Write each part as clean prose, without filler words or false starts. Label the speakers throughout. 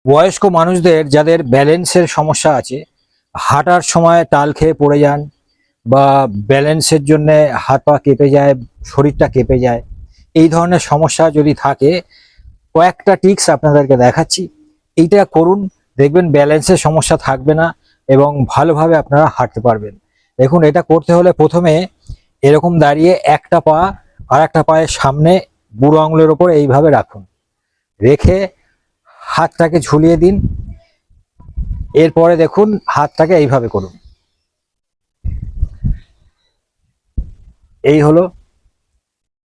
Speaker 1: বয়স্ক মানুষদের যাদের ব্যালেন্সের সমস্যা আছে, হাঁটার সময় টাল খেয়ে পড়ে যান বা ব্যালেন্সের জন্য হাত পা কেঁপে যায়, শরীরটা কেঁপে যায়, এই ধরনের সমস্যা যদি থাকে, কয়েকটা টিপস আপনাদেরকে দেখাচ্ছি। এইটা করুন, দেখবেন ব্যালেন্সের সমস্যা থাকবে না এবং ভালোভাবে আপনারা হাঁটতে পারবেন। দেখুন, এটা করতে হলে প্রথমে এরকম দাঁড়িয়ে একটা পা আর একটা পায়ের সামনে বুড়ো আঙুলের ওপর এইভাবে রাখুন, রেখে হাতটাকে ঝুলিয়ে দিন। এরপরে দেখুন, হাতটাকে এইভাবে করুন, এই হলো।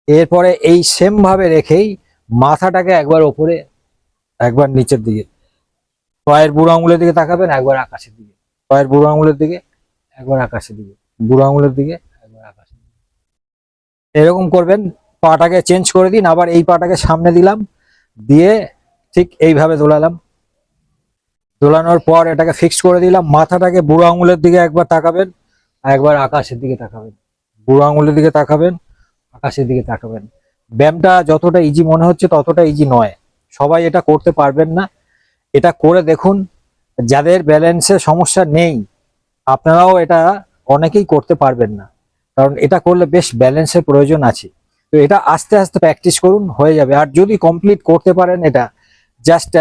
Speaker 1: এরপরে এই সেম ভাবে রেখেই মাথাটাকে একবার ওপরে একবার নিচের দিকে, পায়ের বুড়ো আঙুলের দিকে তাকাবেন, একবার আকাশের দিকে, পায়ের বুড়ো আঙুলের দিকে, একবার আকাশের দিকে, বুড়ো আঙুলের দিকে, একবার আকাশের দিকে, এরকম করবেন। পাটাকে চেঞ্জ করে দিন, আবার এই পাটাকে সামনে দিলাম, দিয়ে ঠিক এইভাবে দোলালাম। দোলানোর পর এটাকে ফিক্স করে দিলাম। মাথাটাকে বুড়ো আঙুলের দিকে একবার তাকাবেন, একবার আকাশের দিকে তাকাবেন, বুড়ো আঙুলের দিকে তাকাবেন, আকাশের দিকে তাকাবেন। ব্যায়ামটা যতটা ইজি মনে হচ্ছে ততটা ইজি নয়, সবাই এটা করতে পারবেন না। এটা করে দেখুন, যাদের ব্যালেন্সের সমস্যা নেই আপনারাও এটা অনেকেই করতে পারবেন না, কারণ এটা করলে বেশ ব্যালেন্সের প্রয়োজন আছে। তো এটা আস্তে আস্তে প্র্যাকটিস করুন, হয়ে যাবে। আর যদি কমপ্লিট করতে পারেন এটা জাস্ট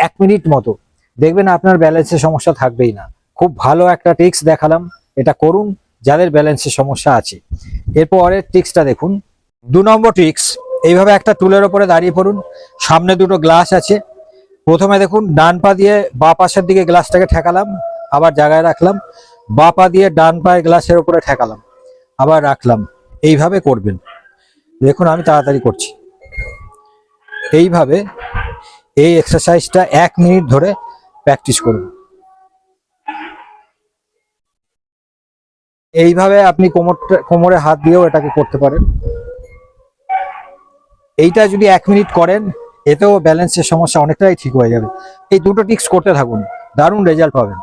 Speaker 1: 1 মিনিট মতো, দেখবেন আপনার ব্যালেন্সের সমস্যা থাকবেই না। খুব ভালো একটা টিপস দেখালাম, এটা করুন যাদের ব্যালেন্সের সমস্যা আছে। এরপরের টিপসটা দেখুন, 2 নম্বর টিপস। এইভাবে একটা টুলের ওপরে দাঁড়িয়ে পড়ুন, সামনে দুটো গ্লাস আছে। প্রথমে দেখুন, ডান পা দিয়ে বাঁ পাশের দিকে গ্লাসটাকে ঠেকালাম, আবার জায়গায় রাখলাম, বাঁ পা দিয়ে ডান পায়ের গ্লাসের উপরে ঠেকালাম, আবার রাখলাম। এইভাবে করবেন। দেখুন, আমি তাড়াতাড়ি করছি। এইভাবে এই এক্সারসাইজটা 1 মিনিট ধরে প্র্যাকটিস করুন। এইভাবে আপনি কোমরে হাত দিয়েও এটাকে করতে পারেন। এইটা যদি 1 মিনিট করেন, এতেও ব্যালেন্সের সমস্যা অনেকটাই ঠিক হয়ে যাবে। এই দুটো টিপস করতে থাকুন, দারুণ রেজাল্ট পাবেন।